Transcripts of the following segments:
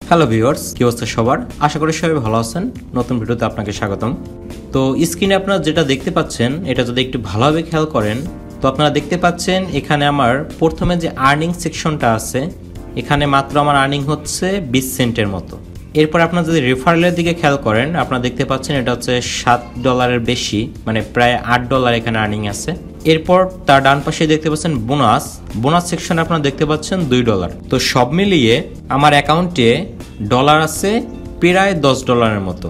Hello viewers, কি অবস্থা সবার? আশা করি সবাই ভালো আছেন। নতুন ভিডিওতে আপনাকে স্বাগতম। তো স্ক্রিনে আপনারা যেটা দেখতে পাচ্ছেন, এটা যদি একটু ভালোভাবে খেয়াল করেন তো আপনারা দেখতে পাচ্ছেন এখানে আমার প্রথমে যে আর্নিং সেকশনটা আছে, এখানে মাত্র আমার আর্নিং হচ্ছে 20 সেন্টের মতো। এরপর আপনারা যদি রেফারেলের দিকে খেয়াল করেন, আপনারা দেখতে পাচ্ছেন এটা হচ্ছে $7 বেশি, মানে প্রায় $8 এখানে আর্নিং আছে। এরপর তার ডান পাশে দেখতে পাচ্ছেন বোনাস সেকশনে আপনারা দেখতে পাচ্ছেন $2। তো সব মিলিয়ে আমার অ্যাকাউন্টে ডলার আছে প্রায় $10 মতো,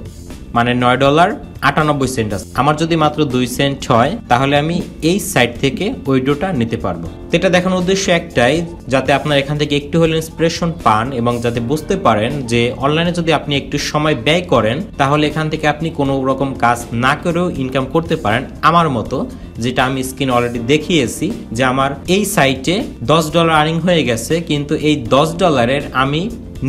মানে $9.98 আছে। আমার যদি মাত্র 2 সেন্ট হয় তাহলে আমি এই সাইট থেকে উইথড্রটা নিতে পারবো। এটা দেখানোর উদ্দেশ্য একটাই, যাতে আপনারা এখান থেকে একটু হলে ইন্সপিরেশন পান এবং যাতে বুঝতে পারেন যে অনলাইনে যদি আপনি একটু সময় ব্যয় করেন তাহলে এখান থেকে আপনি কোনো রকম কাজ না করেও ইনকাম করতে পারেন। আমার মতো, যেটা আমি স্ক্রিন অলরেডি দেখিয়েছি যে আমার এই সাইটে $10 আর্নিং হয়ে গেছে, কিন্তু এই $10 আমি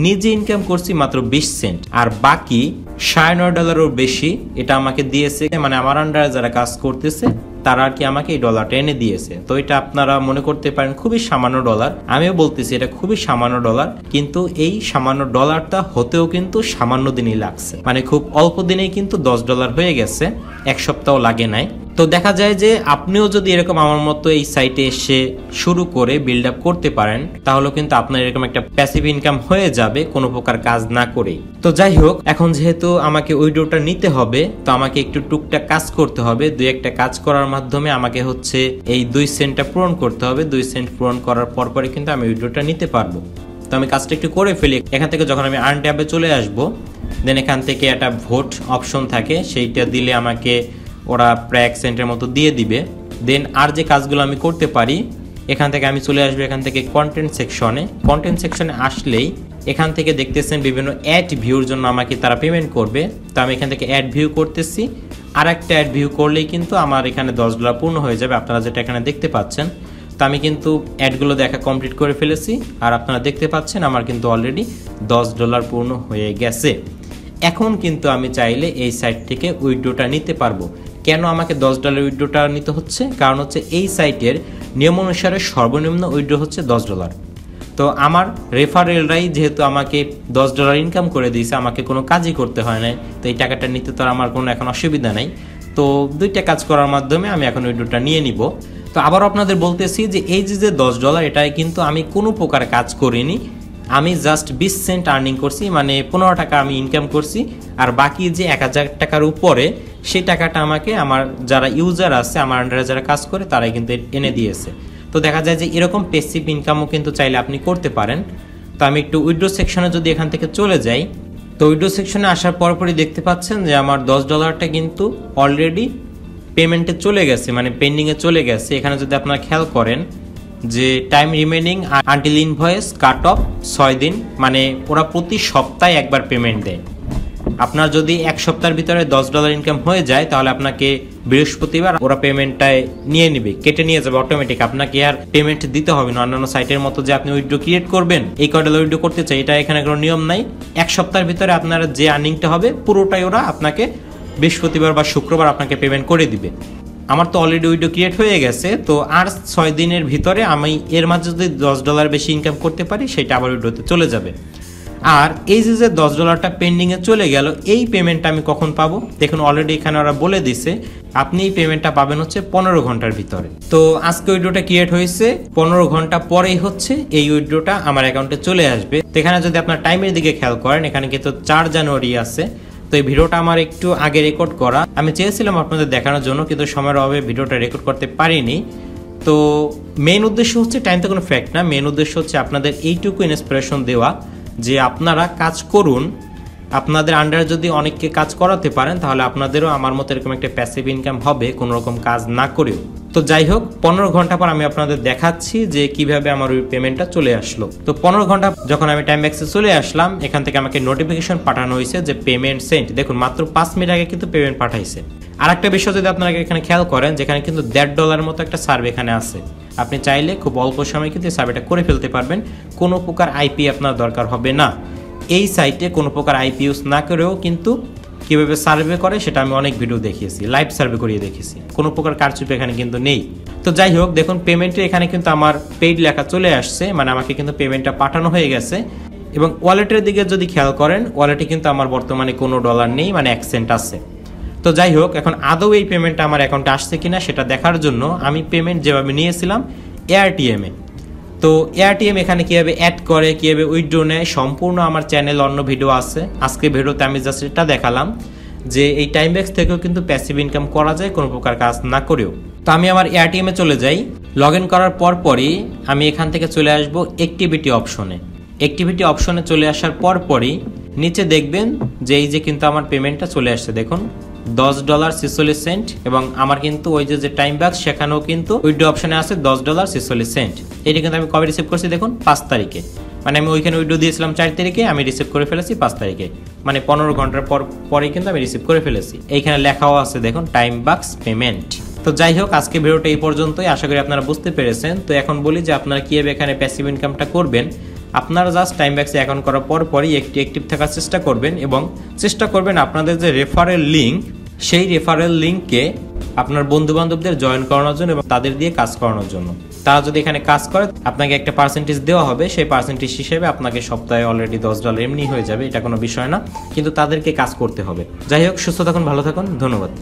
নিজে ইনকাম করছি মাত্র 20 সেন্ট, আর বাকি $9.5 বেশি এটা আমাকে দিয়েছে, মানে আমার আন্ডারে যারা কাজ করতেছে তারা আর কি আমাকে এই ডলারটা এনে দিয়েছে। তো এটা আপনারা মনে করতে পারেন খুবই সামান্য ডলার, আমিও বলতেছি এটা খুবই সামান্য ডলার, কিন্তু এই সামান্য ডলারটা হতেও কিন্তু সামান্য দিনই লাগছে, মানে খুব অল্প দিনেই কিন্তু $10 হয়ে গেছে, এক সপ্তাহ লাগে নাই। তো দেখা যায় যে আপনিও যদি এরকম আমার মতো এই সাইটে এসে শুরু করে বিল্ড আপ করতে পারেন তাহলে কিন্তু আপনার এরকম একটা প্যাসিভ ইনকাম হয়ে যাবে কোনো প্রকার কাজ না করেই। তো যাই হোক, এখন যেহেতু আমাকে উইথড্রটা নিতে হবে তো আমাকে একটু টুকটাক কাজ করতে হবে। দুই একটা কাজ করার মাধ্যমে আমাকে হচ্ছে এই 2 সেন্টটা পূরণ করতে হবে। 2 সেন্ট পূরণ করার পরে কিন্তু আমি উইথড্রটা নিতে পারবো। তো আমি কাজটা একটু করে ফেলি। এখান থেকে যখন আমি আর্ন ট্যাবে চলে আসবো, দেন এখান থেকে একটা ভোট অপশন থাকে, সেইটা দিলে আমাকে ওরা প্রায় 1 সেন্টের মতো দিয়ে দিবে। দেন আর যে কাজগুলো আমি করতে পারি, এখান থেকে আমি চলে আসবো এখান থেকে কন্টেন্ট সেকশনে আসলেই এখান থেকে দেখতেছেন বিভিন্ন অ্যাড ভিউর জন্য আমাকে তারা পেমেন্ট করবে। তো আমি এখান থেকে অ্যাড ভিউ করতেছি, আর একটা অ্যাড ভিউ করলেই কিন্তু আমার এখানে $10 পূর্ণ হয়ে যাবে, আপনারা যেটা এখানে দেখতে পাচ্ছেন। তো আমি কিন্তু অ্যাডগুলো দেখা কমপ্লিট করে ফেলেছি, আর আপনারা দেখতে পাচ্ছেন আমার কিন্তু অলরেডি $10 পূর্ণ হয়ে গেছে। এখন কিন্তু আমি চাইলে এই সাইট থেকে উইথড্রটা নিতে পারবো। কেন আমাকে $10 উইথড্রটা নিতে হচ্ছে? কারণ হচ্ছে এই সাইটের নিয়ম অনুসারে সর্বনিম্ন উইথড্র হচ্ছে $10। তো আমার রেফারেলরাই যেহেতু আমাকে $10 ইনকাম করে দিয়েছে, আমাকে কোনো কাজই করতে হয় না, তো এই টাকাটা নিতে তো আমার কোনো এখন অসুবিধা নাই। তো 2টা কাজ করার মাধ্যমে আমি এখন উইথড্রটা নিয়ে নিব। তো আবার আপনাদের বলতেছি যে এই যে $10 এটাই কিন্তু আমি কোনো প্রকার কাজ করিনি, আমি জাস্ট 20 সেন্ট আর্নিং করছি, মানে 15 টাকা আমি ইনকাম করছি, আর বাকি যে 1000 টাকার উপরে সেই টাকাটা আমাকে আমার যারা ইউজার আছে, আমার আন্ডারে যারা কাজ করে তারাই কিন্তু এনে দিয়েছে। তো দেখা যায় যে এরকম প্যাসিভ ইনকামও কিন্তু চাইলে আপনি করতে পারেন। তো আমি একটু উইথড্র সেকশনে যদি এখান থেকে চলে যাই, তো উইথড্র সেকশনে আসার পরপরই দেখতে পাচ্ছেন যে আমার $10টা কিন্তু অলরেডি পেমেন্টে চলে গেছে, মানে পেন্ডিংয়ে চলে গেছে। এখানে যদি আপনারা খেয়াল করেন যে time remaining until invoice cut off 6 দিন, মানে ওরা প্রতি সপ্তাহে একবার পেমেন্ট দেয়। আপনার যদি 1 সপ্তাহের ভিতরে $10 ইনকাম হয়ে যায় তাহলে আপনাকে বৃহস্পতিবার ওরা পেমেন্টটায় নিয়ে নিবে, কেটে নিয়ে যাবে অটোমেটিক, আপনাকে আর পেমেন্ট দিতে হবে না। অন্যান্য সাইটের মতো যে আপনি উইথড্র ক্রিয়েট করবেন, এই $1 উইথড্র করতে চাই, এটা এখানে কোনো নিয়ম নাই। 1 সপ্তাহের ভিতরে আপনার যে আর্নিংটা হবে পুরোটাই ওরা আপনাকে বৃহস্পতিবার বা শুক্রবার আপনাকে পেমেন্ট করে দিবে। আমার তো অলরেডি উইথড্র ক্রিয়েট হয়ে গেছে, তো আর 6 দিনের ভিতরে আমি এর মাঝে যদি $10 বেশি ইনকাম করতে পারি সেটা আবার উইথড্রতে চলে যাবে। আর এই যে $10টা পেন্ডিংয়ে চলে গেল, এই পেমেন্টটা আমি কখন পাবো? দেখুন অলরেডি এখানে ওরা বলে দিছে আপনি এই পেমেন্টটা পাবেন হচ্ছে 15 ঘন্টার ভিতরে। তো আজকে উইথড্রটা ক্রিয়েট হয়েছে, 15 ঘন্টা পরেই হচ্ছে এই উইথড্রটা আমার অ্যাকাউন্টে চলে আসবে। তো এখানে যদি আপনার টাইমের দিকে খেয়াল করেন, এখানে কিন্তু 4 জানুয়ারি আছে। তো এই ভিডিওটা আমার একটু আগে রেকর্ড করা, আমি চেয়েছিলাম আপনাদের দেখানোর জন্য, কিন্তু সময়ের অভাবে ভিডিওটা রেকর্ড করতে পারিনি। তো মেইন উদ্দেশ্য হচ্ছে, টাইম তো কোনো ফ্যাক্ট না, মেইন উদ্দেশ্য হচ্ছে আপনাদের এইটুকু ইন্সপিরেশন দেওয়া যে আপনারা কাজ করুন, আপনাদের আন্ডারে যদি অনেককে কাজ করাতে পারেন তাহলে আপনাদেরও আমার মতো এরকম একটা প্যাসিভ ইনকাম হবে কোনো রকম কাজ না করেও। তো যাই হোক, 15 ঘন্টা পর আমি আপনাদের দেখাচ্ছি যে কিভাবে আমার ওই পেমেন্টটা চলে আসলো। তো 15 ঘন্টা যখন আমি টাইমবাক্সে চলে আসলাম, এখান থেকে আমাকে নোটিফিকেশন পাঠানো হয়েছে যে পেমেন্ট সেন্ট। দেখুন মাত্র 5 মিনিট আগে কিন্তু পেমেন্ট পাঠাইছে। আর একটা বিষয় যদি আপনারা এখানে খেয়াল করেন, যেখানে কিন্তু $1.5 মতো একটা সার্ভে এখানে আছে, আপনি চাইলে খুব অল্প সময়ে কিন্তু এই সার্ভেটা করে ফেলতে পারবেন, কোনো প্রকার আইপি আপনার দরকার হবে না। এই সাইটে কোনো প্রকার আইপি ইউজ না করেও কিন্তু কিভাবে সার্ভে করে সেটা আমি অনেক ভিডিও দেখিয়েছি, লাইভ সার্ভে করিয়ে দেখেছি, কোনো প্রকার কারচুপি এখানে কিন্তু নেই। তো যাই হোক, দেখুন পেমেন্টে এখানে কিন্তু আমার পেইড লেখা চলে আসছে, মানে আমাকে কিন্তু পেমেন্টটা পাঠানো হয়ে গেছে। এবং ওয়ালেটের দিকে যদি খেয়াল করেন, ওয়ালেটে কিন্তু আমার বর্তমানে কোনো ডলার নেই, মানে 1 সেন্ট আছে। তো যাই হোক, এখন আদৌ এই পেমেন্টটা আমার অ্যাকাউন্টে আসছে কিনা সেটা দেখার জন্য আমি পেমেন্ট যেভাবে নিয়েছিলাম এআরটিএমে, তো এআরটিএম এখানে কীভাবে অ্যাড করে, কীভাবে উইথড্র নেয়, সম্পূর্ণ আমার চ্যানেল অন্য ভিডিও আছে। আজকে ভিডিওতে আমি জাস্ট এটা দেখালাম যে এই টাইমব্যাক্স থেকেও কিন্তু প্যাসিভ ইনকাম করা যায় কোনো প্রকার কাজ না করেও। তো আমি আমার এআরটিএমে চলে যাই। লগ ইন করার পরই আমি এখান থেকে চলে আসব অ্যাক্টিভিটি অপশনে। অ্যাক্টিভিটি অপশনে চলে আসার পরই নিচে দেখবেন যে এই যে কিন্তু আমার পেমেন্টটা চলে আসছে, দেখুন $10.46, এবং আমার কিন্তু ওই যে টাইমব্যাক্স সেখানেও কিন্তু উইথড্র অপশনে আছে $10.46। এটা কিন্তু আমি কবে রিসিভ করছি দেখুন, 5 তারিখে, মানে আমি ওইখানে উইথড্র দিয়েছিলাম 4 তারিখে, আমি রিসিভ করে ফেলেছি 5 তারিখে, মানে 15 ঘন্টার পরেই কিন্তু আমি রিসিভ করে ফেলেছি। এইখানে লেখাও আছে দেখুন টাইমব্যাক্স পেমেন্ট। তো যাই হোক, আজকে ভিডিওটা এই পর্যন্তই, আশা করি আপনারা বুঝতে পেরেছেন। তো এখন বলি যে আপনারা কীভাবে এখানে প্যাসিভ ইনকামটা করবেন। আপনারা জাস্ট টাইমব্যাক্সে অ্যাকাউন্ট করার পরই একটি অ্যাক্টিভ থাকার চেষ্টা করবেন, এবং চেষ্টা করবেন আপনাদের যে রেফারেল লিঙ্ক, সেই রেফারেল লিঙ্ককে আপনার বন্ধু বান্ধবদের জয়েন করানোর জন্য এবং তাদের দিয়ে কাজ করানোর জন্য। তারা যদি এখানে কাজ করে আপনাকে একটা পার্সেন্টেজ দেওয়া হবে, সেই পার্সেন্টেজ হিসেবে আপনাকে সপ্তাহে অলরেডি $10 এমনি হয়ে যাবে, এটা কোনো বিষয় না, কিন্তু তাদেরকে কাজ করতে হবে। যাই হোক, সুস্থ থাকুন, ভালো থাকুন, ধন্যবাদ।